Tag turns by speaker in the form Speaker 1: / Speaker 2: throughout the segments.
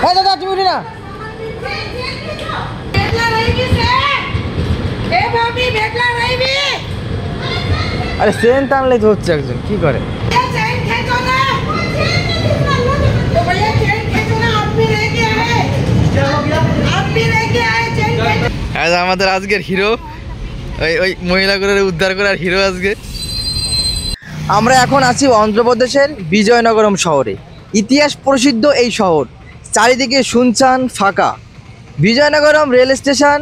Speaker 1: হ্যাঁ দাদা তুমি উঠি না। আরে চেন টানলেই তো হচ্ছে, একজন কি করে। আমাদের আজকের হিরো ওই মহিলাগুলোর উদ্ধার করার হিরো আজকে। আমরা এখন আছি অন্ধ্রপ্রদেশের বিজয়নগরম শহরে। ইতিহাস প্রসিদ্ধ এই শহর, চারিদিকে শুনশান ফাঁকা। বিজয়নগরম রেল স্টেশন,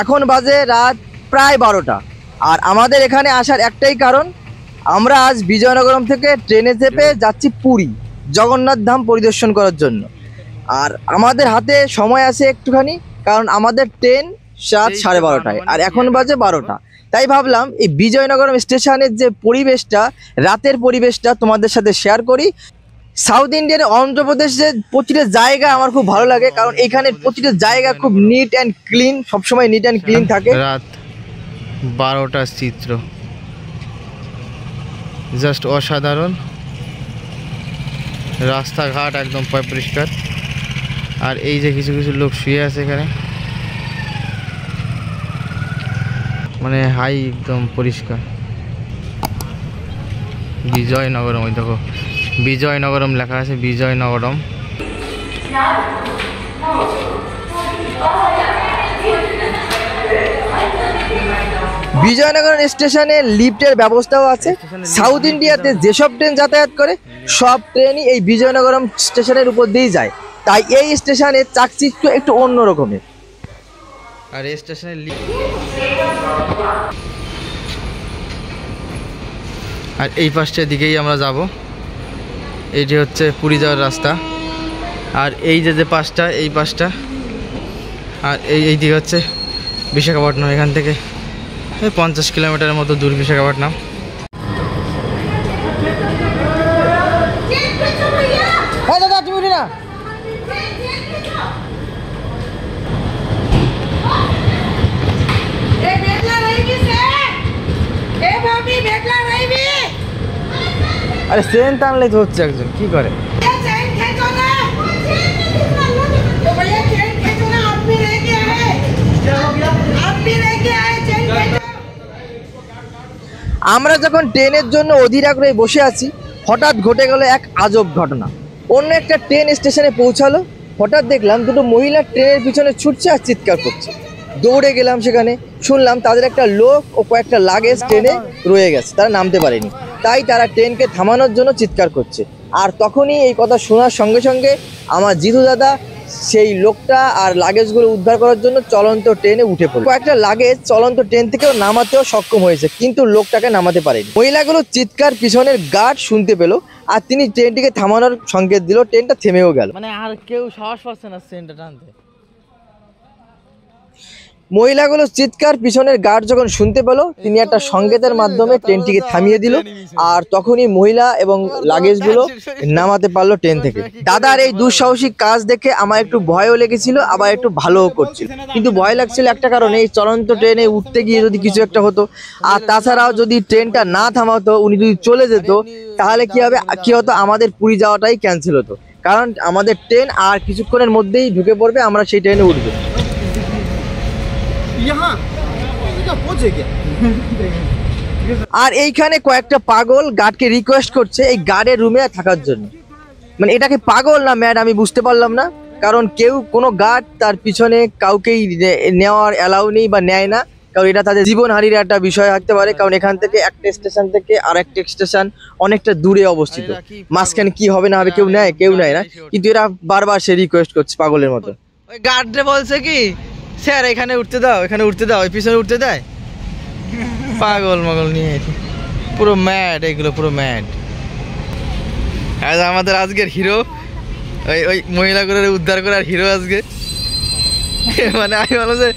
Speaker 1: এখন বাজে রাত প্রায় 12টা। আর আমাদের এখানে আসার একটাই কারণ, আমরা আজ বিজয়নগরম থেকে ট্রেনে চেপে যাচ্ছি পুরী জগন্নাথ ধাম পরিদর্শন করার জন্য। আর আমাদের হাতে সময় আছে একটুখানি, কারণ আমাদের ট্রেন রাত 12:30টায় আর এখন বাজে 12টা। তাই ভাবলাম এই বিজয়নগরম স্টেশনের যে পরিবেশটা, রাতের পরিবেশটা তোমাদের সাথে শেয়ার করি। সাউথ ইন্ডিয়ান অন্ধ্রপ্রদেশের প্রতিটা জায়গা আমার খুব ভালো লাগে, কারণ এখানে প্রতিটা জায়গা খুব নিট অ্যান্ড ক্লিন, সবসময় নিট অ্যান্ড ক্লিন থাকে। রাত 12টার চিত্র জাস্ট অসাধারণ, রাস্তাঘাট একদম পরিষ্কার। আর এই যে কিছু কিছু লোক শুয়ে আছে এখানে, মানে হাই একদম পরিষ্কার। বিজয়নগরম, ওই দেখো বিজয়নগরম লেখা আছে, বিজয়নগরম। বিজয়নগরম স্টেশনে লিফটের ব্যবস্থাও আছে। সাউথ ইন্ডিয়াতে যেসব ট্রেন যাতায়াত করে সব ট্রেনই এই বিজয়নগরম স্টেশনের উপর দিয়েই যায়, তাই এই স্টেশনের চাকচিক্য একটু অন্য রকমের। আর এই স্টেশনের আর এই পাশটার দিকেই আমরা যাব। এইটি হচ্ছে পুরী যাওয়ার রাস্তা। আর এই যে পাশটা, এই পাশটা, আর এই দিকে হচ্ছে বিশাখাপট্টনম। এখান থেকে 50 কিলোমিটারের মতো দূর বিশাখাপট্টনম। হ্যাঁ দাদা তুমি উঠি না। আরে চেন টানলেই তো হচ্ছে, একজন কি করে। আমরা যখন ট্রেনের জন্য অধীর আগ্রহে বসে আছি, হঠাৎ ঘটে গেল এক আজব ঘটনা। অন্য একটা ট্রেন স্টেশনে পৌঁছালো, হঠাৎ দেখলাম দুটো মহিলা ট্রেনের পিছনে ছুটছে আর চিৎকার করছে। দৌড়ে গেলাম সেখানে, শুনলাম তাদের একটা লোক ও কয়েকটা লাগেজ ট্রেনে রয়ে গেছে, তারা নামতে পারেনি। তাই তারা ট্রেনকে থামানোর জন্য চিৎকার করছে। আর তখনই এই কথা শোনার সঙ্গে সঙ্গে আমার জিতু দাদা সেই লোকটা আর লাগেজগুলো উদ্ধার করার জন্য চলন্ত ট্রেনে উঠে পড়ল। কয়েকটা লাগেজ চলন্ত ট্রেন থেকেও নামাতেও সক্ষম হয়েছে, কিন্তু লোকটাকে নামাতে পারেনি। মহিলাগুলো চিৎকার পিছনের গার্ড শুনতে পেল, আর তিনি ট্রেনটিকে থামানোর সংকেত দিল। ট্রেনটা থেমেও গেল। মানে আর কেউ সাহস পাচ্ছে না ট্রেনটা টানতে। মহিলাগুলো চিৎকার পিছনের গার্ড যখন শুনতে পেল, তিনি একটা সংকেতের মাধ্যমে ট্রেনটিকে থামিয়ে দিল। আর তখনই মহিলা এবং লাগেজগুলো নামাতে পারলো ট্রেন থেকে। দাদার এই দুঃসাহসিক কাজ দেখে আমার একটু ভয়ও লেগেছিল, আবার একটু ভালোও করছিল। কিন্তু ভয় লাগছিল একটা কারণে, এই চলন্ত ট্রেনে উঠতে গিয়ে যদি কিছু একটা হতো। আর তাছাড়াও যদি ট্রেনটা না থামাতো, উনি যদি চলে যেত, তাহলে কি হতো, আমাদের পুরী যাওয়াটাই ক্যান্সেল হতো। কারণ আমাদের ট্রেন আর কিছুক্ষণের মধ্যেই ঢুকে পড়বে, আমরা সেই ট্রেনে উঠবো। আর এইখানে কয়েকটা পাগল গার্ডকে রিকোয়েস্ট করছে এই গার্ডের রুমে থাকার জন্য। মানে এটাকে পাগল না ম্যাড আমি বুঝতে পারলাম না, কারণ কোনো গার্ড তার পিছনে কাউকেই নেওয়ার অ্যালাউ নেই বা নেয় না, কারণ এটা তাদের জীবনহানির একটা বিষয় থাকতে পারে। কারণ এখান থেকে একটা স্টেশন থেকে আর একটা স্টেশন অনেকটা দূরে অবস্থিত, মাঝখানে কি হবে না হবে কেউ নেয় না, কিন্তু এরা বারবার সে রিকোয়েস্ট করছে পাগলের মতো। ওই গার্ডরে বলছে কি, স্যার এখানে উঠতে দাও, এখানে উঠতে দাও, ওই পিছনে উঠতে দেয়। পাগল মাগল নিয়ে পুরো ম্যাড, এগুলো পুরো ম্যাড। আমাদের আজকের হিরো ওই মহিলাগুলোর উদ্ধার করার হিরো আজকে। মানে আমি বললাম যে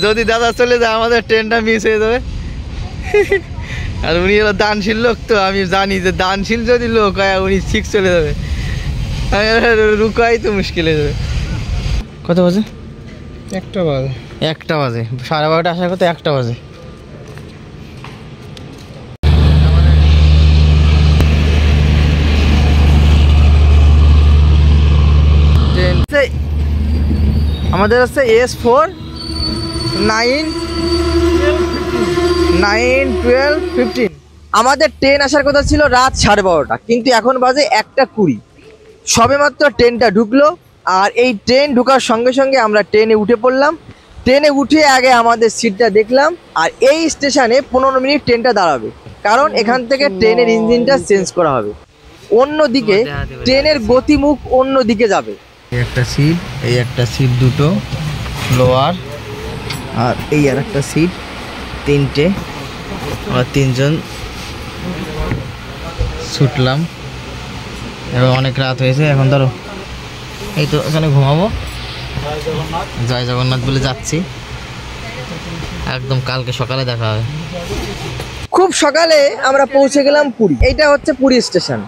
Speaker 1: যদি দাদা চলে যায় আমাদের ট্রেনটা মিস হয়ে যাবে। আর উনি হলো দানশীল লোক, তো আমি জানি যে দানশীল যদি লোক হয় উনি ঠিক চলে যাবে, রুকাই তো মুশকিল হয়ে যাবে। কত বাজে? 1টা বাজে। 12:30 আসার কথা, 1টা বাজে। আমাদের আছে S4 9 9 12 15। আমাদের ট্রেন আসার কথা ছিল রাত 12:30, কিন্তু এখন বাজে 1:20। সবেমাত্র ট্রেনটা ঢুকলো, আর এই ট্রেন ঢুকার সঙ্গে সঙ্গে আমরা ট্রেনে উঠে পড়লাম। ট্রেনে উঠে আগে আমাদের সিটটা দেখলাম, আর এই স্টেশনে 15 মিনিট ট্রেনটা দাঁড়াবে, কারণ এখান থেকে ট্রেনের ইঞ্জিনটা চেঞ্জ করা হবে। অন্যদিকে ট্রেনের গতিমুখ অন্য দিকে যাবে। এই একটা সিট দুটো লোয়ার, আর এই আর একটা সিট, তিনটে। আমরা তিনজন ছুটলাম। এবার অনেক রাত হয়েছে, এখন ধরো এই তো এখানে ঘুমাবো। জয় জগন্নাথ বলে যাচ্ছি, একদম কালকে সকালে দেখা হবে। খুব সকালে আমরা পৌঁছে গেলাম পুরী। এইটা হচ্ছে পুরী স্টেশন।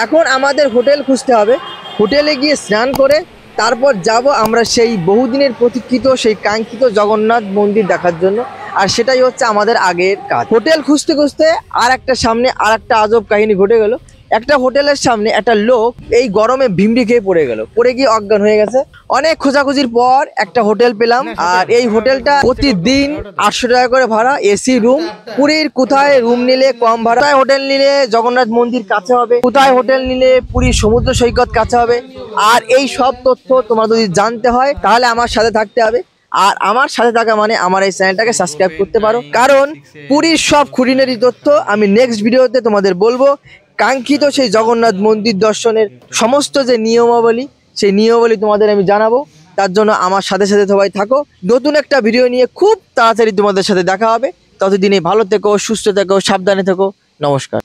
Speaker 1: এখন আমাদের হোটেল খুঁজতে হবে। হোটেলে গিয়ে স্নান করে তারপর যাব আমরা সেই বহুদিনের প্রতীক্ষিত, সেই কাঙ্ক্ষিত জগন্নাথ মন্দির দেখার জন্য। আর সেটাই হচ্ছে আমাদের আগের কাজ। হোটেল খুঁজতে খুঁজতে আর একটা সামনে আর একটা আজব কাহিনী ঘটে গেল। একটা হোটেলের সামনে একটা লোক এই গরমে ভিমড়ি খেয়ে পড়ে গেল, পড়ে গিয়ে অজ্ঞান হয়ে গেছে। অনেক খোঁজাখুঁজির পর একটা হোটেল পেলাম, আর এই হোটেলটা প্রতিদিন 800 টাকা করে ভাড়া, এসি রুম। পুরীর কোথায় রুম নিলে কম ভাড়া, কোথায় হোটেল নিলে জগন্নাথ মন্দির কাছে হবে, কোথায় হোটেল নিলে পুরীর সমুদ্র সৈকত কাছে হবে, আর এই সব তথ্য তোমার যদি জানতে হয় তাহলে আমার সাথে থাকতে হবে। আর আমার সাথে থাকা মানে আমার এই চ্যানেলটাকে সাবস্ক্রাইব করতে পারো, কারণ পুরীর সব খুঁটিনাটি তথ্য আমি নেক্সট ভিডিওতে তোমাদের বলবো। কাঙ্ক্ষিত সেই জগন্নাথ মন্দির দর্শনের সমস্ত যে নিয়মাবলী, সেই নিয়মাবলী তোমাদের আমি জানাবো। তার জন্য আমার সাথে সাথে সবাই থাকো। নতুন একটা ভিডিও নিয়ে খুব তাড়াতাড়ি তোমাদের সাথে দেখা হবে। ততদিনে ভালো থেকো, সুস্থ থেকো, সাবধানে থেকো। নমস্কার।